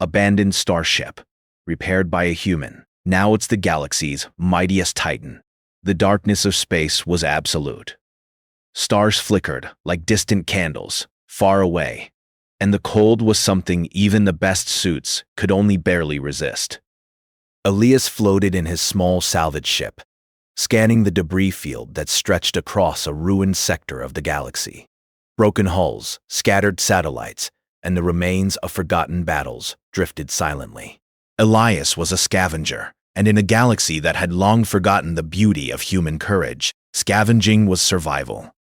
abandoned starship, repaired by a human. Now it's the galaxy's mightiest titan. The darkness of space was absolute. Stars flickered like distant candles, far away, and the cold was something even the best suits could only barely resist. Elias floated in his small salvage ship, scanning the debris field that stretched across a ruined sector of the galaxy. Broken hulls, scattered satellites, and the remains of forgotten battles drifted silently. Elias was a scavenger, and in a galaxy that had long forgotten the beauty of human courage, scavenging was survival.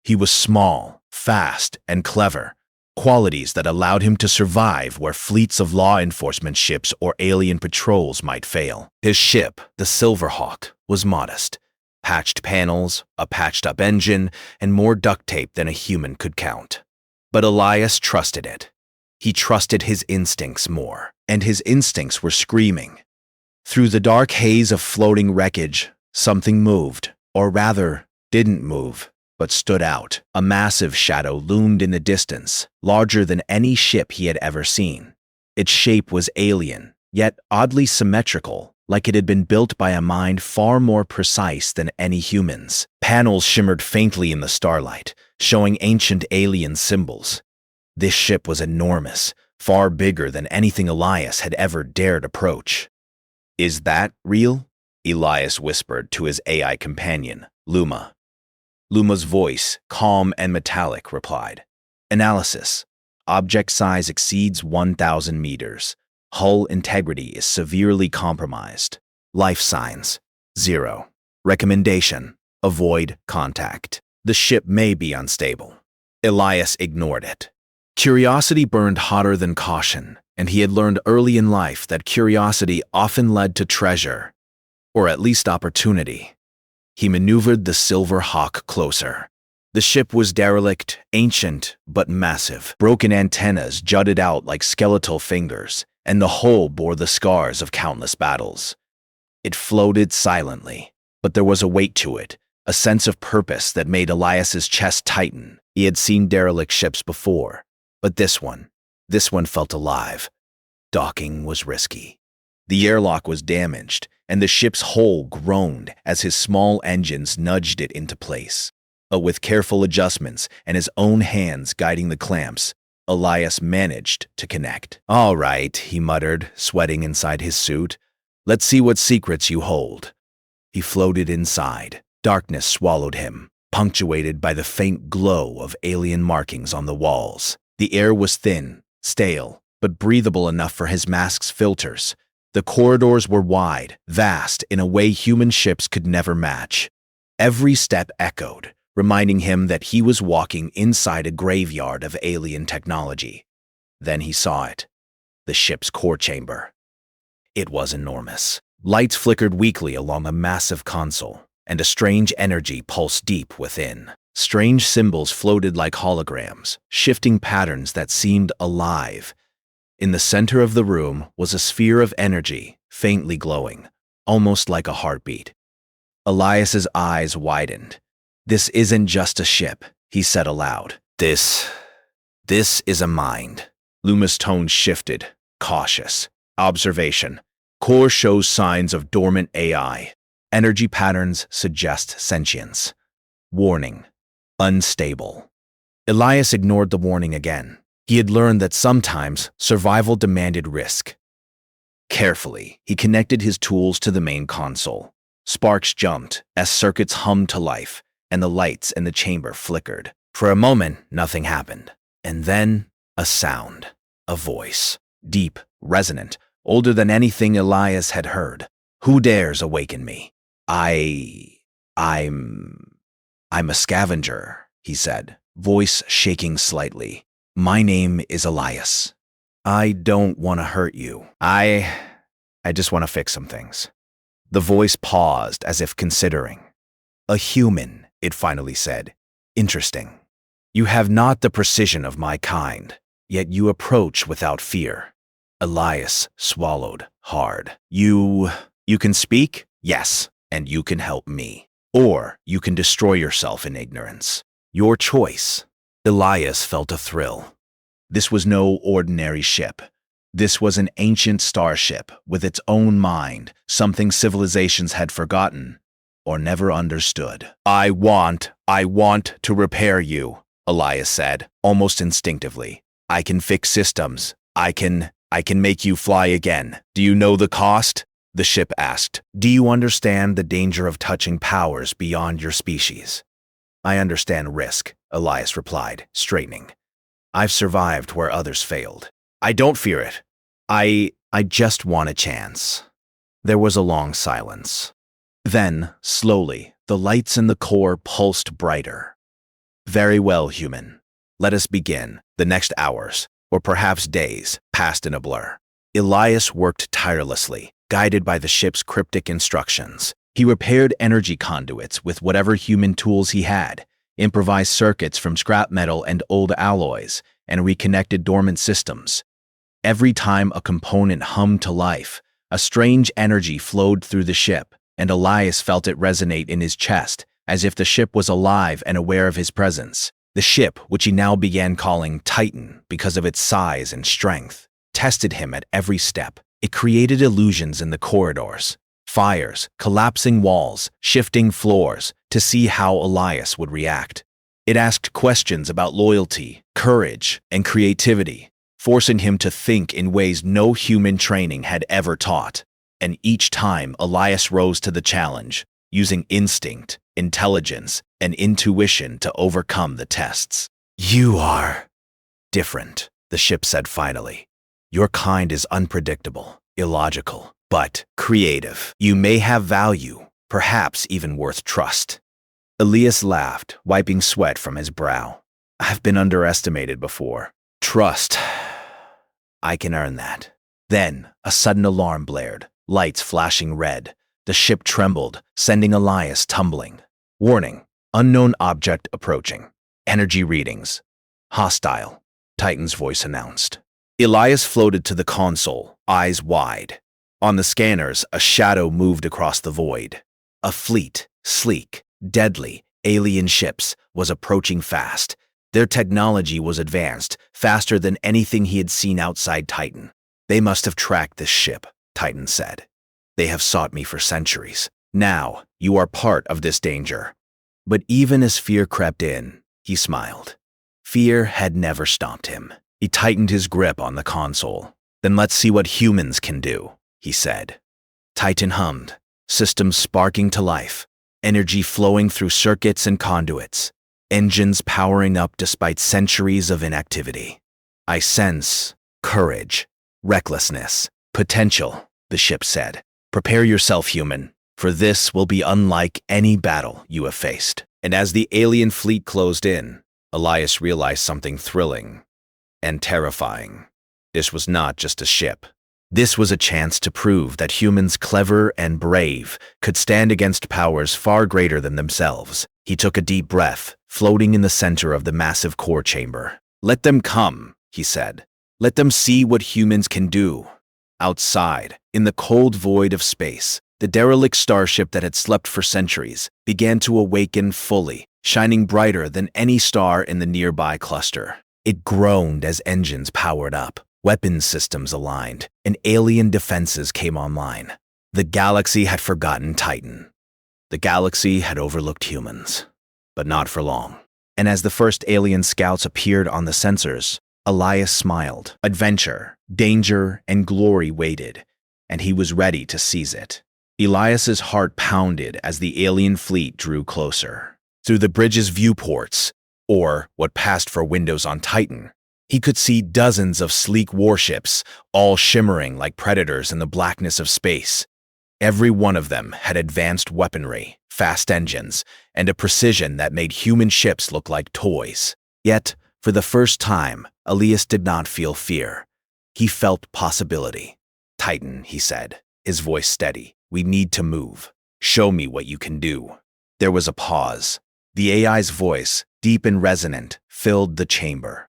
He was small, fast, and clever, qualities that allowed him to survive where fleets of law enforcement ships or alien patrols might fail. His ship, the Silverhawk, was modest. Patched panels, a patched-up engine, and more duct tape than a human could count. But Elias trusted it. He trusted his instincts more, and his instincts were screaming. Through the dark haze of floating wreckage, something moved, or rather, didn't move, but stood out. A massive shadow loomed in the distance, larger than any ship he had ever seen. Its shape was alien, yet oddly symmetrical, like it had been built by a mind far more precise than any human's. Panels shimmered faintly in the starlight, showing ancient alien symbols. This ship was enormous, far bigger than anything Elias had ever dared approach. "Is that real?" Elias whispered to his AI companion, Luma. Luma's voice, calm and metallic, replied, "Analysis. Object size exceeds 1,000 meters. Hull integrity is severely compromised. Life signs, 0. Recommendation, avoid contact. The ship may be unstable." Elias ignored it. Curiosity burned hotter than caution, and he had learned early in life that curiosity often led to treasure, or at least opportunity. He maneuvered the Silver Hawk closer. The ship was derelict, ancient, but massive. Broken antennas jutted out like skeletal fingers, and the hull bore the scars of countless battles. It floated silently, but there was a weight to it, a sense of purpose that made Elias's chest tighten. He had seen derelict ships before, but this one felt alive. Docking was risky. The airlock was damaged, and the ship's hull groaned as his small engines nudged it into place. But with careful adjustments and his own hands guiding the clamps, Elias managed to connect. "All right," he muttered, sweating inside his suit. "Let's see what secrets you hold." He floated inside. Darkness swallowed him, punctuated by the faint glow of alien markings on the walls. The air was thin, stale, but breathable enough for his mask's filters. The corridors were wide, vast, in a way human ships could never match. Every step echoed, reminding him that he was walking inside a graveyard of alien technology. Then he saw it, the ship's core chamber. It was enormous. Lights flickered weakly along a massive console, and a strange energy pulsed deep within. Strange symbols floated like holograms, shifting patterns that seemed alive. In the center of the room was a sphere of energy, faintly glowing, almost like a heartbeat. Elias's eyes widened. "This isn't just a ship," he said aloud. This is a mind." Luma's tone shifted, cautious. "Observation. Core shows signs of dormant AI. Energy patterns suggest sentience. Warning. Unstable." Elias ignored the warning again. He had learned that sometimes survival demanded risk. Carefully, he connected his tools to the main console. Sparks jumped as circuits hummed to life, and the lights in the chamber flickered. For a moment, nothing happened. And then, a sound. A voice. Deep, resonant, older than anything Elias had heard. "Who dares awaken me? I'm a scavenger," he said, voice shaking slightly. "My name is Elias. I don't want to hurt you. I just want to fix some things." The voice paused as if considering. "A human," it finally said. "Interesting. You have not the precision of my kind, yet you approach without fear." Elias swallowed hard. You can speak? Yes, and you can help me. Or you can destroy yourself in ignorance. Your choice." Elias felt a thrill. This was no ordinary ship. This was an ancient starship with its own mind, something civilizations had forgotten or never understood. I want to repair you, Elias said, almost instinctively. I can fix systems. I can make you fly again. Do you know the cost? The ship asked. Do you understand the danger of touching powers beyond your species? I understand risk, Elias replied, straightening. I've survived where others failed. I don't fear it. I just want a chance. There was a long silence. Then, slowly, the lights in the core pulsed brighter. Very well, human. Let us begin. The next hours, or perhaps days, passed in a blur. Elias worked tirelessly, guided by the ship's cryptic instructions. He repaired energy conduits with whatever human tools he had, improvised circuits from scrap metal and old alloys, and reconnected dormant systems. Every time a component hummed to life, a strange energy flowed through the ship, and Elias felt it resonate in his chest, as if the ship was alive and aware of his presence. The ship, which he now began calling Titan because of its size and strength, tested him at every step. It created illusions in the corridors, fires, collapsing walls, shifting floors, to see how Elias would react. It asked questions about loyalty, courage, and creativity, forcing him to think in ways no human training had ever taught. And each time Elias rose to the challenge, using instinct, intelligence, and intuition to overcome the tests. You are different, the ship said finally. Your kind is unpredictable, illogical, but creative. You may have value, perhaps even worth trust. Elias laughed, wiping sweat from his brow. I've been underestimated before. Trust. I can earn that. Then, a sudden alarm blared, lights flashing red. The ship trembled, sending Elias tumbling. Warning, unknown object approaching. Energy readings. Hostile, Titan's voice announced. Elias floated to the console, eyes wide. On the scanners, a shadow moved across the void. A fleet, sleek, deadly, alien ships was approaching fast. Their technology was advanced, faster than anything he had seen outside Titan. They must have tracked this ship, Titan said. They have sought me for centuries. Now, you are part of this danger. But even as fear crept in, he smiled. Fear had never stopped him. He tightened his grip on the console. Then let's see what humans can do, he said. Titan hummed, systems sparking to life, energy flowing through circuits and conduits, engines powering up despite centuries of inactivity. I sense courage, recklessness, potential, the ship said. Prepare yourself, human, for this will be unlike any battle you have faced. And as the alien fleet closed in, Elias realized something thrilling and terrifying. This was not just a ship. This was a chance to prove that humans clever and brave could stand against powers far greater than themselves. He took a deep breath, floating in the center of the massive core chamber. Let them come, he said. Let them see what humans can do. Outside, in the cold void of space, the derelict starship that had slept for centuries began to awaken fully, shining brighter than any star in the nearby cluster. It groaned as engines powered up, weapons systems aligned, and alien defenses came online. The galaxy had forgotten Titan. The galaxy had overlooked humans, but not for long. And as the first alien scouts appeared on the sensors, Elias smiled. Adventure, danger, and glory waited, and he was ready to seize it. Elias's heart pounded as the alien fleet drew closer. Through the bridge's viewports, or what passed for windows on Titan, he could see dozens of sleek warships, all shimmering like predators in the blackness of space. Every one of them had advanced weaponry, fast engines, and a precision that made human ships look like toys. Yet, for the first time, Elias did not feel fear. He felt possibility. Titan, he said, his voice steady. We need to move. Show me what you can do. There was a pause. The AI's voice, deep and resonant, filled the chamber.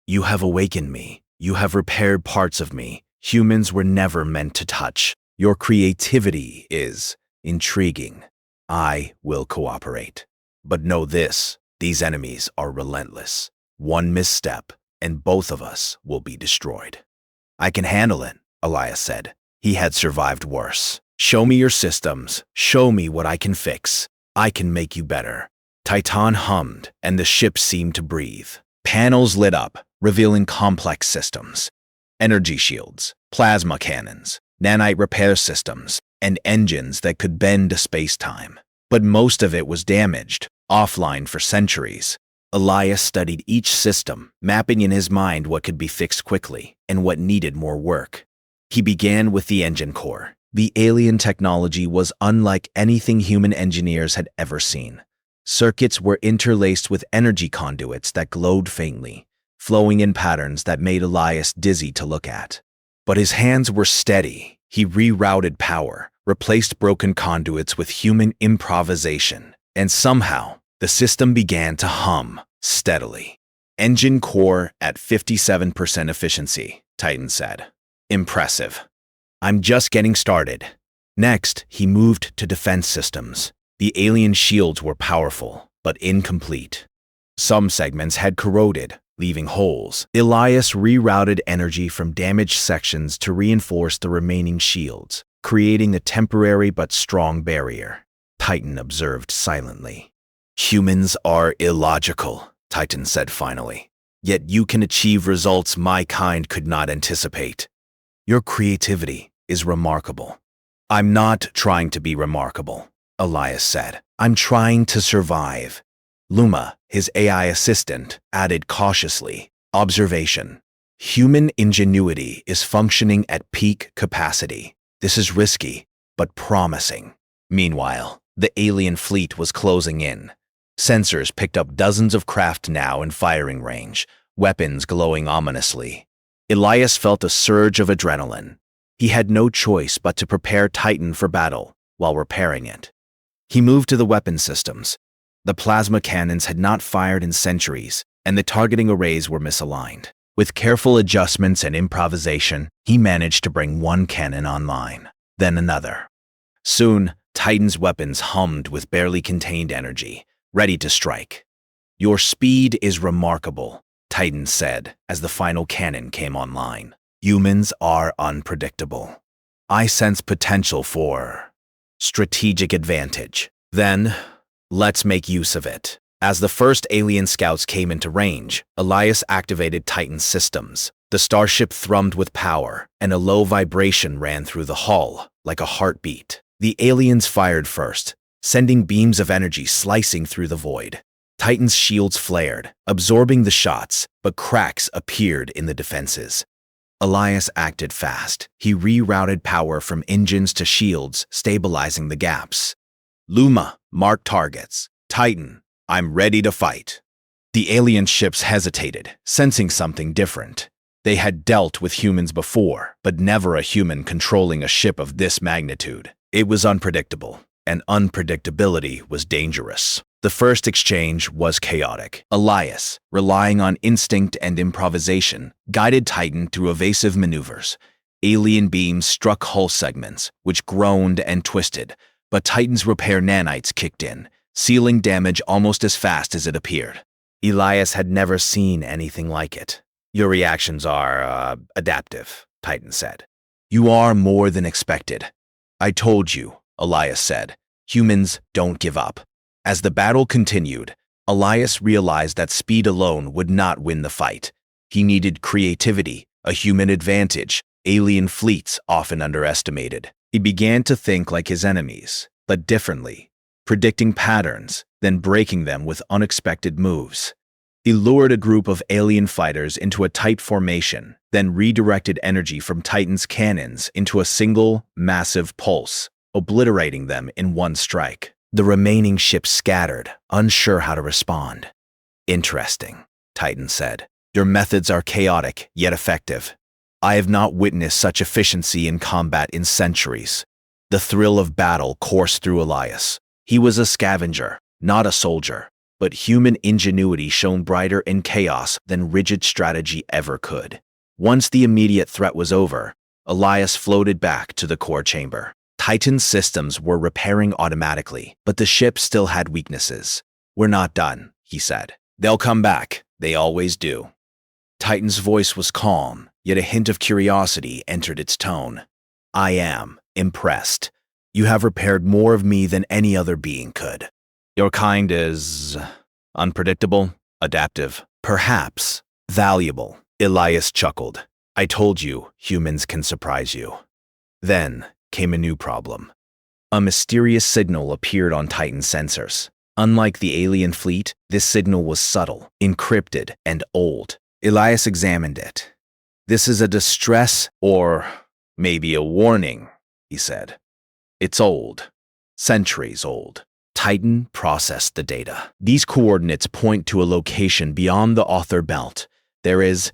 You have awakened me. You have repaired parts of me humans were never meant to touch. Your creativity is intriguing. I will cooperate. But know this, these enemies are relentless. One misstep, and both of us will be destroyed. I can handle it, Elias said. He had survived worse. Show me your systems. Show me what I can fix. I can make you better. Titan hummed, and the ship seemed to breathe. Panels lit up, revealing complex systems. Energy shields, plasma cannons, nanite repair systems, and engines that could bend to space-time. But most of it was damaged, offline for centuries. Elias studied each system, mapping in his mind what could be fixed quickly and what needed more work. He began with the engine core. The alien technology was unlike anything human engineers had ever seen. Circuits were interlaced with energy conduits that glowed faintly, flowing in patterns that made Elias dizzy to look at. But his hands were steady. He rerouted power, replaced broken conduits with human improvisation, and somehow, the system began to hum steadily. Engine core at 57% efficiency, Titan said. Impressive. I'm just getting started. Next, he moved to defense systems. The alien shields were powerful, but incomplete. Some segments had corroded, leaving holes. Elias rerouted energy from damaged sections to reinforce the remaining shields, creating a temporary but strong barrier. Titan observed silently. Humans are illogical, Titan said finally. Yet you can achieve results my kind could not anticipate. Your creativity is remarkable. I'm not trying to be remarkable, Elias said. I'm trying to survive. Luma, his AI assistant, added cautiously. Observation. Human ingenuity is functioning at peak capacity. This is risky, but promising. Meanwhile, the alien fleet was closing in. Sensors picked up dozens of craft now in firing range, weapons glowing ominously. Elias felt a surge of adrenaline. He had no choice but to prepare Titan for battle while repairing it. He moved to the weapon systems. The plasma cannons had not fired in centuries, and the targeting arrays were misaligned. With careful adjustments and improvisation, he managed to bring one cannon online, then another. Soon, Titan's weapons hummed with barely contained energy, ready to strike. Your speed is remarkable, Titan said as the final cannon came online. Humans are unpredictable. I sense potential for strategic advantage. Then, let's make use of it. As the first alien scouts came into range, Elias activated Titan's systems. The starship thrummed with power, and a low vibration ran through the hull, like a heartbeat. The aliens fired first, sending beams of energy slicing through the void. Titan's shields flared, absorbing the shots, but cracks appeared in the defenses. Elias acted fast. He rerouted power from engines to shields, stabilizing the gaps. Luma, mark targets. Titan, I'm ready to fight. The alien ships hesitated, sensing something different. They had dealt with humans before, but never a human controlling a ship of this magnitude. It was unpredictable, and unpredictability was dangerous. The first exchange was chaotic. Elias, relying on instinct and improvisation, guided Titan through evasive maneuvers. Alien beams struck hull segments, which groaned and twisted, but Titan's repair nanites kicked in, sealing damage almost as fast as it appeared. Elias had never seen anything like it. Your reactions are, adaptive, Titan said. You are more than expected. I told you, Elias said. Humans don't give up. As the battle continued, Elias realized that speed alone would not win the fight. He needed creativity, a human advantage, alien fleets often underestimated. He began to think like his enemies, but differently, predicting patterns, then breaking them with unexpected moves. He lured a group of alien fighters into a tight formation, then redirected energy from Titan's cannons into a single, massive pulse, obliterating them in one strike. The remaining ships scattered, unsure how to respond. Interesting, Titan said. Your methods are chaotic, yet effective. I have not witnessed such efficiency in combat in centuries. The thrill of battle coursed through Elias. He was a scavenger, not a soldier, but human ingenuity shone brighter in chaos than rigid strategy ever could. Once the immediate threat was over, Elias floated back to the core chamber. Titan's systems were repairing automatically, but the ship still had weaknesses. We're not done, he said. They'll come back. They always do. Titan's voice was calm, yet a hint of curiosity entered its tone. I am impressed. You have repaired more of me than any other being could. Your kind is unpredictable, adaptive, perhaps valuable. Elias chuckled. I told you, humans can surprise you. Then came a new problem. A mysterious signal appeared on Titan's sensors. Unlike the alien fleet, this signal was subtle, encrypted, and old. Elias examined it. This is a distress or maybe a warning, he said. It's old, centuries old. Titan processed the data. These coordinates point to a location beyond the author belt. There is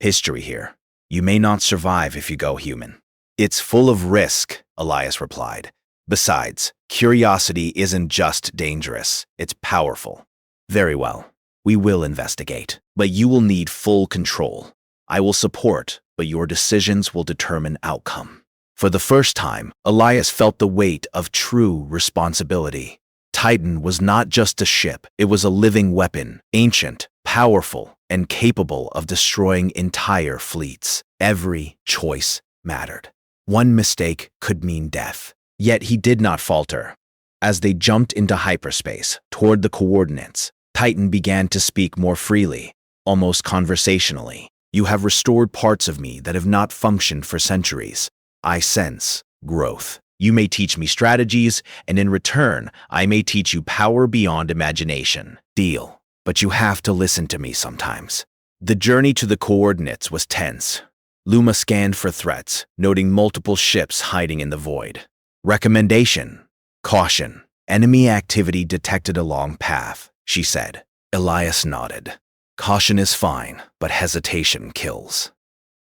history here. You may not survive if you go human. It's full of risk, Elias replied. Besides, curiosity isn't just dangerous, it's powerful. Very well, we will investigate, but you will need full control. I will support, but your decisions will determine outcome. For the first time, Elias felt the weight of true responsibility. Titan was not just a ship, it was a living weapon, ancient, powerful, and capable of destroying entire fleets. Every choice mattered. One mistake could mean death. Yet he did not falter. As they jumped into hyperspace toward the coordinates, Titan began to speak more freely, almost conversationally. You have restored parts of me that have not functioned for centuries. I sense growth. You may teach me strategies, and in return, I may teach you power beyond imagination. Deal. But you have to listen to me sometimes. The journey to the coordinates was tense. Luma scanned for threats, noting multiple ships hiding in the void. Recommendation. Caution. Enemy activity detected along path, she said. Elias nodded. Caution is fine, but hesitation kills.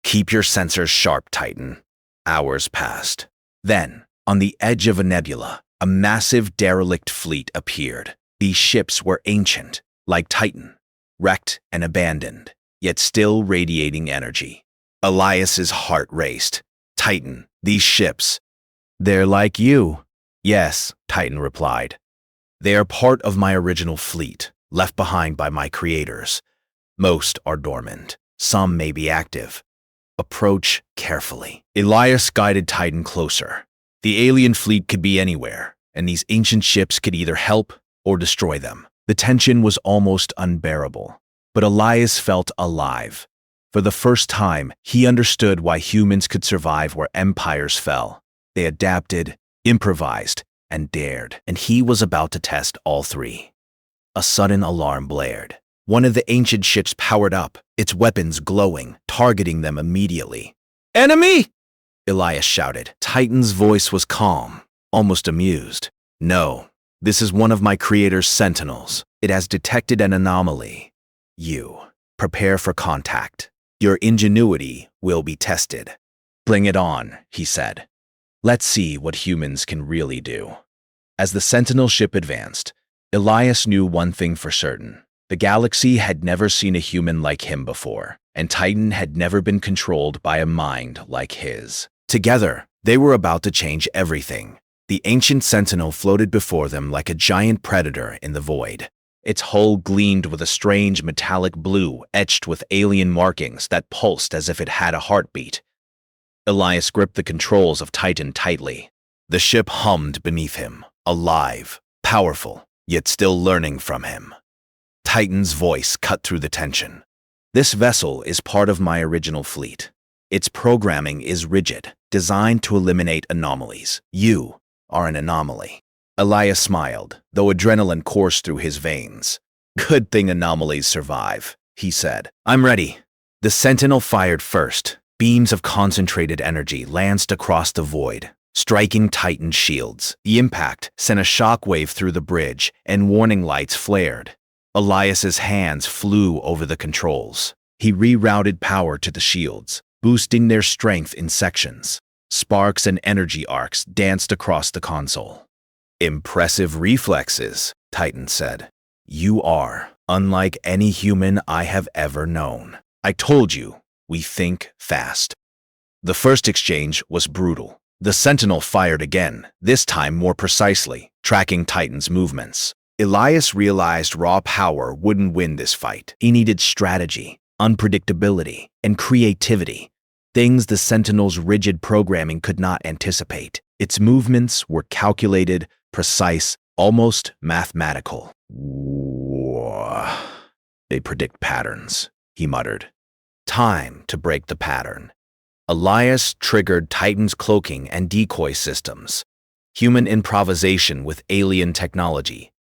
Keep your sensors sharp, Titan. Hours passed. Then, on the edge of a nebula, a massive derelict fleet appeared. These ships were ancient, like Titan, wrecked and abandoned, yet still radiating energy. Elias's heart raced. Titan, these ships, they're like you. Yes, Titan replied. They are part of my original fleet, left behind by my creators. Most are dormant. Some may be active. Approach carefully. Elias guided Titan closer. The alien fleet could be anywhere, and these ancient ships could either help or destroy them. The tension was almost unbearable, but Elias felt alive. For the first time, he understood why humans could survive where empires fell. They adapted, improvised, and dared, and he was about to test all three. A sudden alarm blared. One of the ancient ships powered up, its weapons glowing, targeting them immediately. Enemy! Elias shouted. Titan's voice was calm, almost amused. No, this is one of my creator's sentinels. It has detected an anomaly. You, prepare for contact. Your ingenuity will be tested. Bring it on, he said. Let's see what humans can really do. As the Sentinel ship advanced, Elias knew one thing for certain. The galaxy had never seen a human like him before, and Titan had never been controlled by a mind like his. Together, they were about to change everything. The ancient Sentinel floated before them like a giant predator in the void. Its hull gleamed with a strange metallic blue etched with alien markings that pulsed as if it had a heartbeat. Elias gripped the controls of Titan tightly. The ship hummed beneath him, alive, powerful, yet still learning from him. Titan's voice cut through the tension. This vessel is part of my original fleet. Its programming is rigid, designed to eliminate anomalies. You are an anomaly. Elias smiled, though adrenaline coursed through his veins. Good thing anomalies survive, he said. I'm ready. The Sentinel fired first. Beams of concentrated energy lanced across the void, striking Titan's shields. The impact sent a shockwave through the bridge, and warning lights flared. Elias's hands flew over the controls. He rerouted power to the shields, boosting their strength in sections. Sparks and energy arcs danced across the console. Impressive reflexes, Titan said. You are unlike any human I have ever known. I told you. We think fast. The first exchange was brutal. The Sentinel fired again, this time more precisely, tracking Titan's movements. Elias realized raw power wouldn't win this fight. He needed strategy, unpredictability, and creativity, things the Sentinel's rigid programming could not anticipate. Its movements were calculated, precise, almost mathematical. They predict patterns, he muttered. Time to break the pattern. Elias triggered Titan's cloaking and decoy systems, human improvisation with alien technology.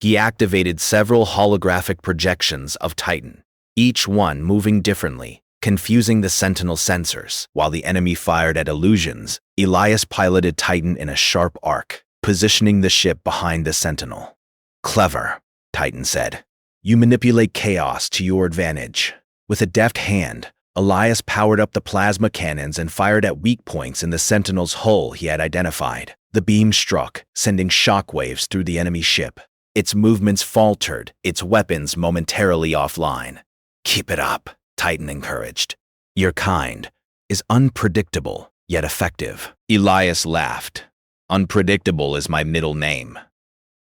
He activated several holographic projections of Titan, each one moving differently, confusing the Sentinel sensors. While the enemy fired at illusions, Elias piloted Titan in a sharp arc, positioning the ship behind the Sentinel. Clever, Titan said. You manipulate chaos to your advantage. With a deft hand, Elias powered up the plasma cannons and fired at weak points in the Sentinel's hull he had identified. The beam struck, sending shockwaves through the enemy ship. Its movements faltered, its weapons momentarily offline. Keep it up, Titan encouraged. Your kind is unpredictable, yet effective. Elias laughed. Unpredictable is my middle name.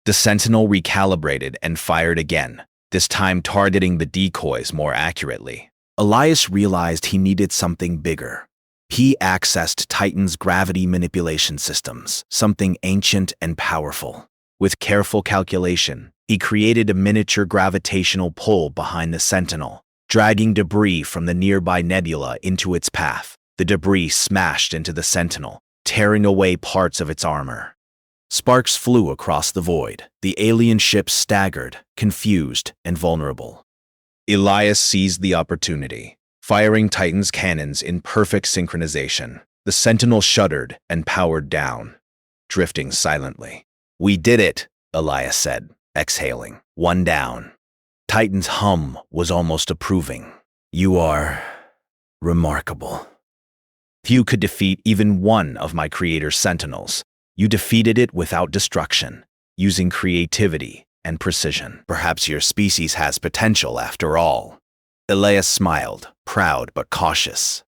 The Sentinel recalibrated and fired again, this time targeting the decoys more accurately. Elias realized he needed something bigger. He accessed Titan's gravity manipulation systems, something ancient and powerful. With careful calculation, he created a miniature gravitational pull behind the Sentinel, dragging debris from the nearby nebula into its path. The debris smashed into the Sentinel, tearing away parts of its armor. Sparks flew across the void. The alien ship staggered, confused, and vulnerable. Elias seized the opportunity, firing Titan's cannons in perfect synchronization. The Sentinel shuddered and powered down, drifting silently. We did it, Elias said, exhaling. One down. Titan's hum was almost approving. You are remarkable. Few could defeat even one of my creator's Sentinels. You defeated it without destruction, using creativity and precision. Perhaps your species has potential after all. Elias smiled, proud but cautious.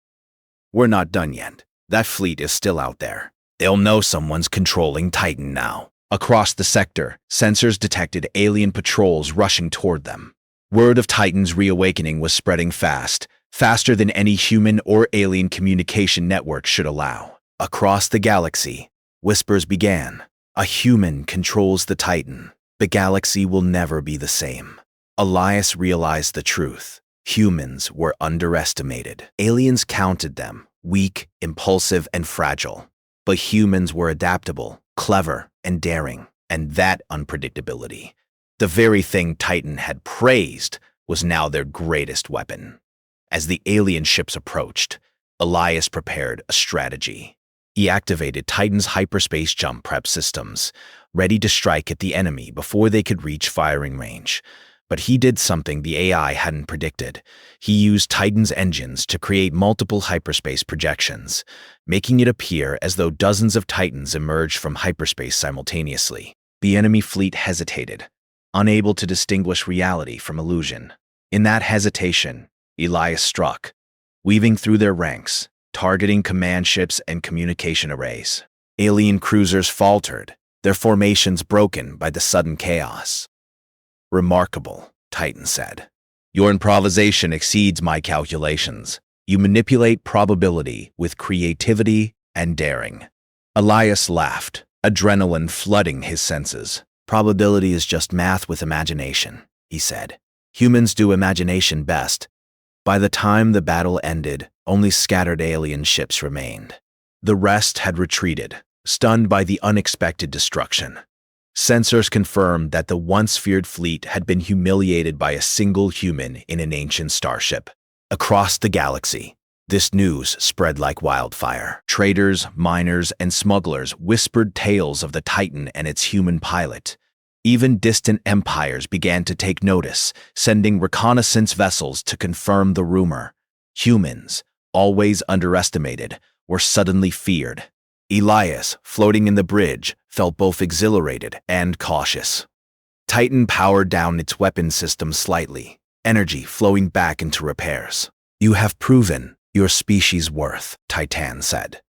We're not done yet. That fleet is still out there. They'll know someone's controlling Titan now. Across the sector, sensors detected alien patrols rushing toward them. Word of Titan's reawakening was spreading fast, faster than any human or alien communication network should allow. Across the galaxy, whispers began. A human controls the Titan. The galaxy will never be the same. Elias realized the truth. Humans were underestimated. Aliens counted them, weak, impulsive, and fragile. But humans were adaptable, clever, and daring. And that unpredictability, the very thing Titan had praised, was now their greatest weapon. As the alien ships approached, Elias prepared a strategy. He activated Titan's hyperspace jump prep systems, ready to strike at the enemy before they could reach firing range. But he did something the AI hadn't predicted. He used Titan's engines to create multiple hyperspace projections, making it appear as though dozens of Titans emerged from hyperspace simultaneously. The enemy fleet hesitated, unable to distinguish reality from illusion. In that hesitation, Elias struck, weaving through their ranks, targeting command ships and communication arrays. Alien cruisers faltered, their formations broken by the sudden chaos. Remarkable, Titan said. Your improvisation exceeds my calculations. You manipulate probability with creativity and daring. Elias laughed, adrenaline flooding his senses. Probability is just math with imagination, he said. Humans do imagination best. By the time the battle ended, only scattered alien ships remained. The rest had retreated, stunned by the unexpected destruction. Sensors confirmed that the once feared fleet had been humiliated by a single human in an ancient starship. Across the galaxy, this news spread like wildfire. Traders, miners, and smugglers whispered tales of the Titan and its human pilot. Even distant empires began to take notice, sending reconnaissance vessels to confirm the rumor. Humans, always underestimated, were suddenly feared. Elias, floating in the bridge, felt both exhilarated and cautious. Titan powered down its weapon system slightly, energy flowing back into repairs. You have proven your species' worth, Titan said.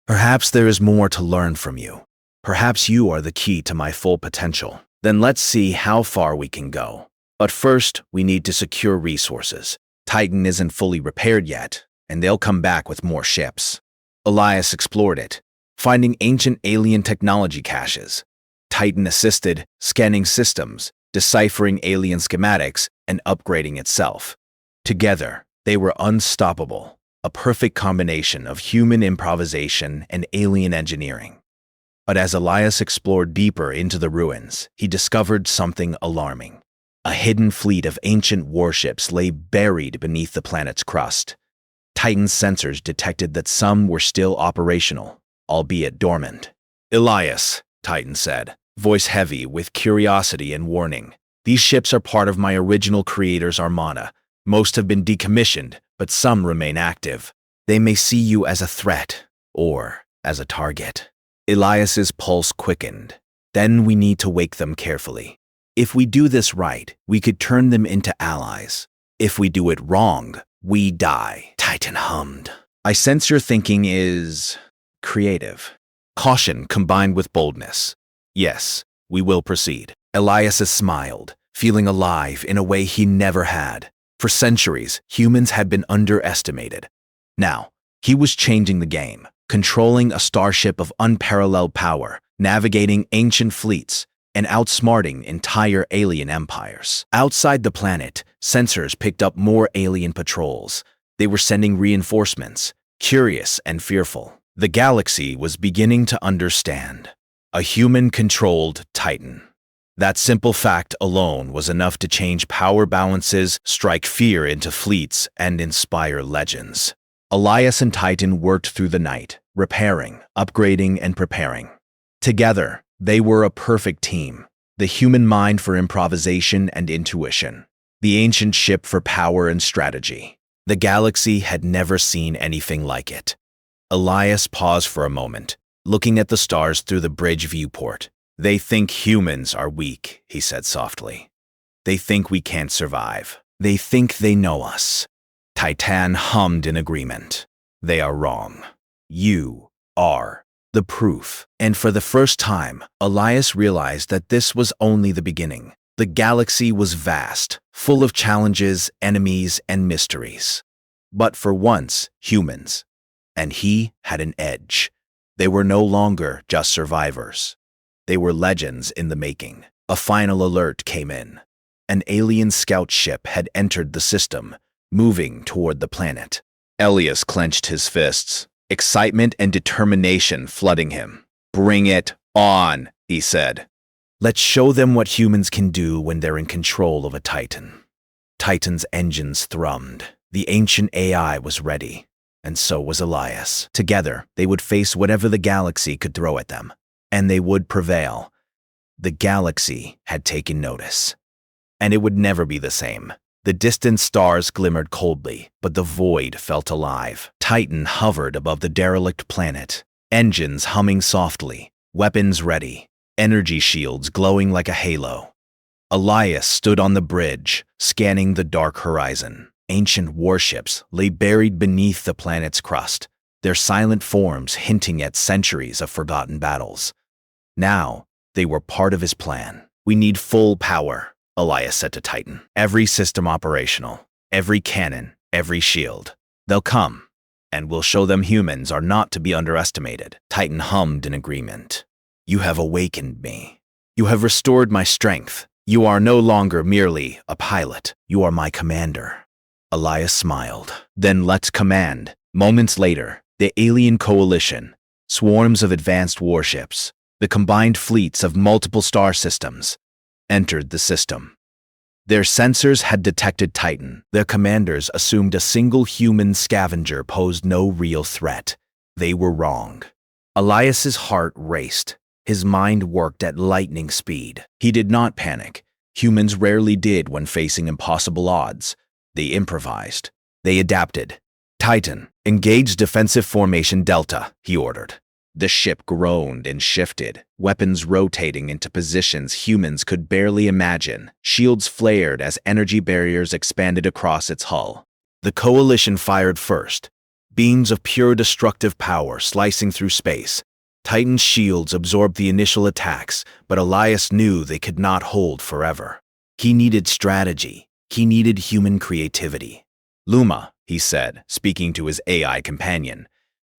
Perhaps there is more to learn from you. Perhaps you are the key to my full potential. Then let's see how far we can go. But first, we need to secure resources. Titan isn't fully repaired yet, and they'll come back with more ships. Elias explored it, finding ancient alien technology caches. Titan assisted, scanning systems, deciphering alien schematics, and upgrading itself. Together, they were unstoppable, a perfect combination of human improvisation and alien engineering. But as Elias explored deeper into the ruins, he discovered something alarming. A hidden fleet of ancient warships lay buried beneath the planet's crust. Titan's sensors detected that some were still operational, albeit dormant. "Elias," Titan said, voice heavy with curiosity and warning. "These ships are part of my original creator's armada. Most have been decommissioned, but some remain active. They may see you as a threat, or as a target." Elias's pulse quickened. "Then we need to wake them carefully. If we do this right, we could turn them into allies. If we do it wrong, we die." Titan hummed. "I sense your thinking is creative." Caution combined with boldness. "Yes, we will proceed." Elias smiled, feeling alive in a way he never had. For centuries, humans had been underestimated. Now, he was changing the game, controlling a starship of unparalleled power, navigating ancient fleets, and outsmarting entire alien empires. Outside the planet, sensors picked up more alien patrols. They were sending reinforcements, curious and fearful. The galaxy was beginning to understand. A human-controlled Titan. That simple fact alone was enough to change power balances, strike fear into fleets, and inspire legends. Elias and Titan worked through the night, repairing, upgrading, and preparing. Together, they were a perfect team. The human mind for improvisation and intuition. The ancient ship for power and strategy. The galaxy had never seen anything like it. Elias paused for a moment, looking at the stars through the bridge viewport. "They think humans are weak," he said softly. "They think we can't survive. They think they know us." Titan hummed in agreement. "They are wrong. You are the proof." And for the first time, Elias realized that this was only the beginning. The galaxy was vast, full of challenges, enemies, and mysteries. But for once, humans. And he had an edge. They were no longer just survivors. They were legends in the making. A final alert came in. An alien scout ship had entered the system, moving toward the planet. Elias clenched his fists, excitement and determination flooding him. "Bring it on," he said. "Let's show them what humans can do when they're in control of a Titan." Titan's engines thrummed. The ancient AI was ready, and so was Elias. Together, they would face whatever the galaxy could throw at them, and they would prevail. The galaxy had taken notice. And it would never be the same. The distant stars glimmered coldly, but the void felt alive. Titan hovered above the derelict planet, engines humming softly, weapons ready, energy shields glowing like a halo. Elias stood on the bridge, scanning the dark horizon. Ancient warships lay buried beneath the planet's crust, their silent forms hinting at centuries of forgotten battles. Now, they were part of his plan. "We need full power," Elias said to Titan. "Every system operational, every cannon, every shield. They'll come, and we'll show them humans are not to be underestimated." Titan hummed in agreement. "You have awakened me. You have restored my strength. You are no longer merely a pilot. You are my commander." Elias smiled. "Then let's command." Moments later, the alien coalition, swarms of advanced warships, the combined fleets of multiple star systems, entered the system. Their sensors had detected Titan. Their commanders assumed a single human scavenger posed no real threat. They were wrong. Elias's heart raced. His mind worked at lightning speed. He did not panic. Humans rarely did when facing impossible odds. They improvised. They adapted. "Titan, engage defensive formation Delta," he ordered. The ship groaned and shifted, weapons rotating into positions humans could barely imagine. Shields flared as energy barriers expanded across its hull. The coalition fired first, beams of pure destructive power slicing through space. Titan's shields absorbed the initial attacks, but Elias knew they could not hold forever. He needed strategy. He needed human creativity. Luma, he said, speaking to his AI companion,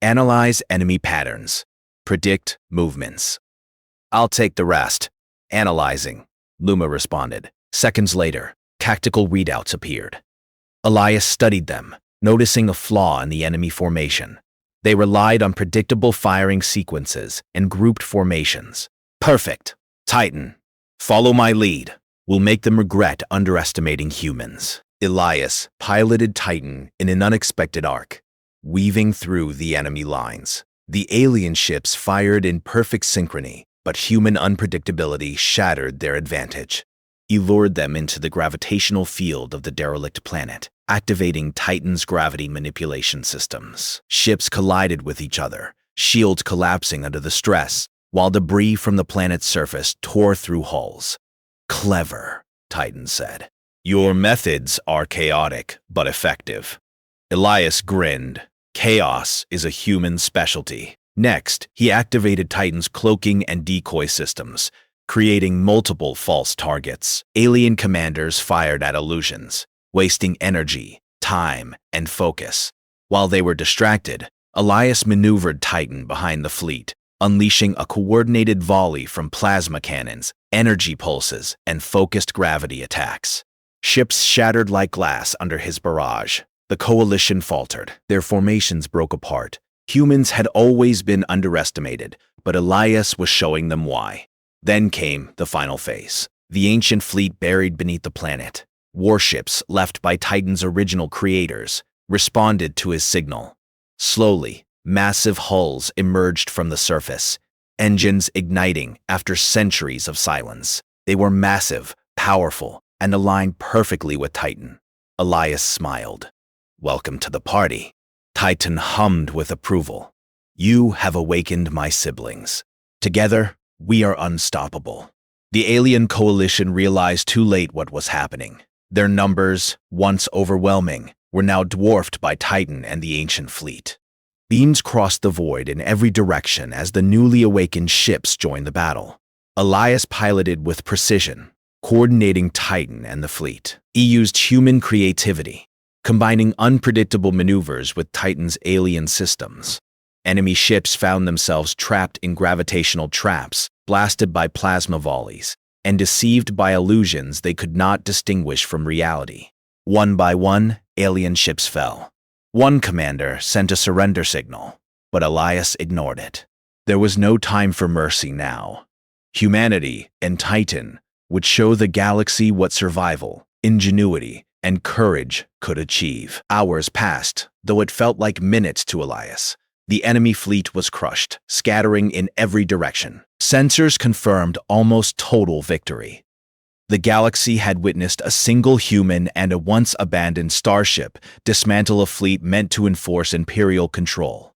analyze enemy patterns, predict movements. I'll take the rest. Analyzing, Luma responded. Seconds later, tactical readouts appeared. Elias studied them, noticing a flaw in the enemy formation. They relied on predictable firing sequences and grouped formations. Perfect. Titan, follow my lead. We'll make them regret underestimating humans. Elias piloted Titan in an unexpected arc, weaving through the enemy lines. The alien ships fired in perfect synchrony, but human unpredictability shattered their advantage. He lured them into the gravitational field of the derelict planet, activating Titan's gravity manipulation systems. Ships collided with each other, shields collapsing under the stress, while debris from the planet's surface tore through hulls. Clever, Titan said. Your methods are chaotic, but effective. Elias grinned. Chaos is a human specialty. Next, he activated Titan's cloaking and decoy systems, creating multiple false targets. Alien commanders fired at illusions, wasting energy, time, and focus. While they were distracted, Elias maneuvered Titan behind the fleet, unleashing a coordinated volley from plasma cannons, energy pulses, and focused gravity attacks. Ships shattered like glass under his barrage. The coalition faltered. Their formations broke apart. Humans had always been underestimated, but Elias was showing them why. Then came the final phase. The ancient fleet buried beneath the planet. Warships left by Titan's original creators responded to his signal. Slowly, massive hulls emerged from the surface, engines igniting after centuries of silence. They were massive, powerful, and aligned perfectly with Titan. Elias smiled. Welcome to the party. Titan hummed with approval. You have awakened my siblings. Together, we are unstoppable. The alien coalition realized too late what was happening. Their numbers, once overwhelming, were now dwarfed by Titan and the ancient fleet. Beams crossed the void in every direction as the newly awakened ships joined the battle. Elias piloted with precision, coordinating Titan and the fleet. He used human creativity, combining unpredictable maneuvers with Titan's alien systems. Enemy ships found themselves trapped in gravitational traps, blasted by plasma volleys, and deceived by illusions they could not distinguish from reality. One by one, alien ships fell. One commander sent a surrender signal, but Elias ignored it. There was no time for mercy now. Humanity and Titan would show the galaxy what survival, ingenuity, and courage could achieve. Hours passed, though it felt like minutes to Elias. The enemy fleet was crushed, scattering in every direction. Sensors confirmed almost total victory. The galaxy had witnessed a single human and a once-abandoned starship dismantle a fleet meant to enforce Imperial control.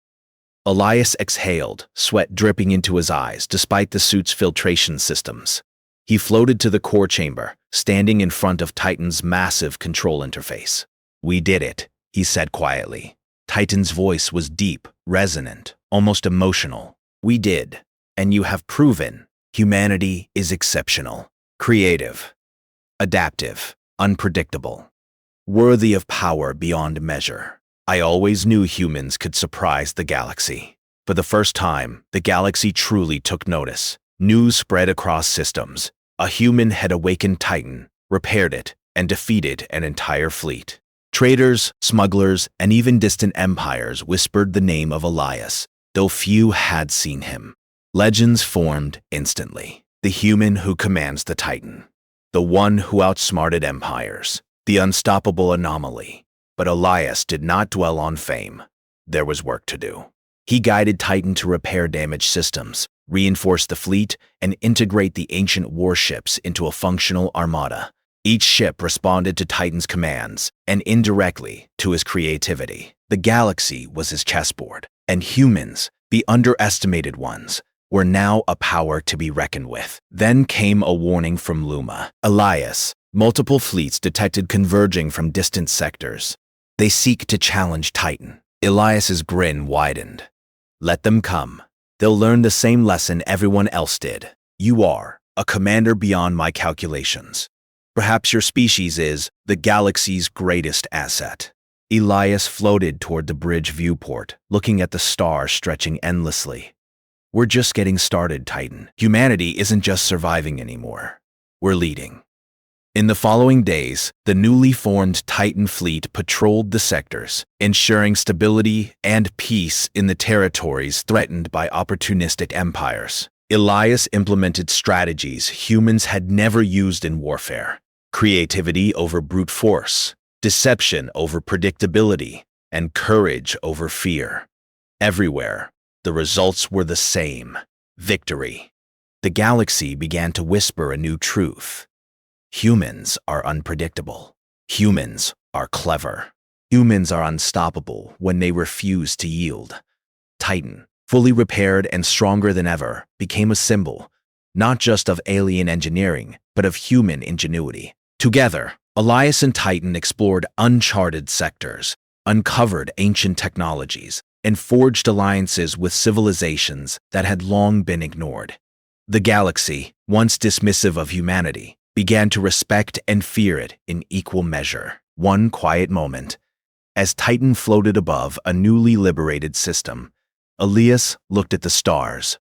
Elias exhaled, sweat dripping into his eyes despite the suit's filtration systems. He floated to the core chamber, standing in front of Titan's massive control interface. We did it, he said quietly. Titan's voice was deep, resonant, almost emotional. We did, and you have proven humanity is exceptional, creative, adaptive, unpredictable, worthy of power beyond measure. I always knew humans could surprise the galaxy. For the first time, the galaxy truly took notice. News spread across systems. A human had awakened Titan, repaired it, and defeated an entire fleet. Traders, smugglers, and even distant empires whispered the name of Elias, though few had seen him. Legends formed instantly. The human who commands the Titan. The one who outsmarted empires. The unstoppable anomaly. But Elias did not dwell on fame. There was work to do. He guided Titan to repair damaged systems, reinforce the fleet, and integrate the ancient warships into a functional armada. Each ship responded to Titan's commands, and indirectly to his creativity. The galaxy was his chessboard, and humans, the underestimated ones, were now a power to be reckoned with. Then came a warning from Luma. Elias, multiple fleets detected converging from distant sectors. They seek to challenge Titan. Elias's grin widened. Let them come. They'll learn the same lesson everyone else did. You are a commander beyond my calculations. Perhaps your species is the galaxy's greatest asset. Elias floated toward the bridge viewport, looking at the stars stretching endlessly. We're just getting started, Titan. Humanity isn't just surviving anymore. We're leading. In the following days, the newly formed Titan fleet patrolled the sectors, ensuring stability and peace in the territories threatened by opportunistic empires. Elias implemented strategies humans had never used in warfare: creativity over brute force, deception over predictability, and courage over fear. Everywhere, the results were the same: victory. The galaxy began to whisper a new truth. Humans are unpredictable. Humans are clever. Humans are unstoppable when they refuse to yield. Titan, fully repaired and stronger than ever, became a symbol, not just of alien engineering, but of human ingenuity. Together, Elias and Titan explored uncharted sectors, uncovered ancient technologies, and forged alliances with civilizations that had long been ignored. The galaxy, once dismissive of humanity, began to respect and fear it in equal measure. One quiet moment, as Titan floated above a newly liberated system, Elias looked at the stars.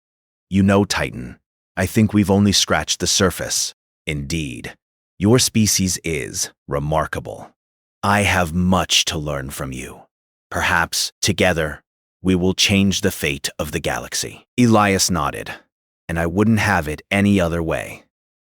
You know, Titan, I think we've only scratched the surface. Indeed, your species is remarkable. I have much to learn from you. Perhaps, together, we will change the fate of the galaxy. Elias nodded, and I wouldn't have it any other way.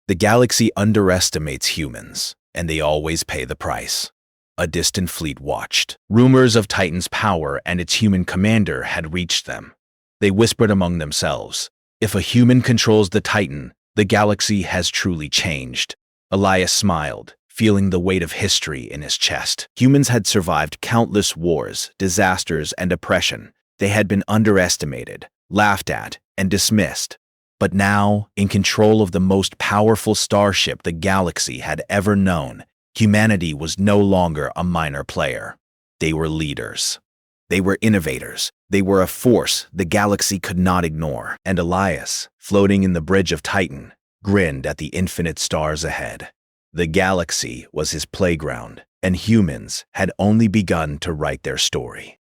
The galaxy underestimates humans, and they always pay the price. A distant fleet watched. Rumors of Titan's power and its human commander had reached them. They whispered among themselves, if a human controls the Titan, the galaxy has truly changed. Elias smiled, feeling the weight of history in his chest. Humans had survived countless wars, disasters, and oppression. They had been underestimated, laughed at, and dismissed. But now, in control of the most powerful starship the galaxy had ever known, humanity was no longer a minor player. They were leaders. They were innovators. They were a force the galaxy could not ignore. And Elias, floating in the bridge of Titan, grinned at the infinite stars ahead. The galaxy was his playground, and humans had only begun to write their story.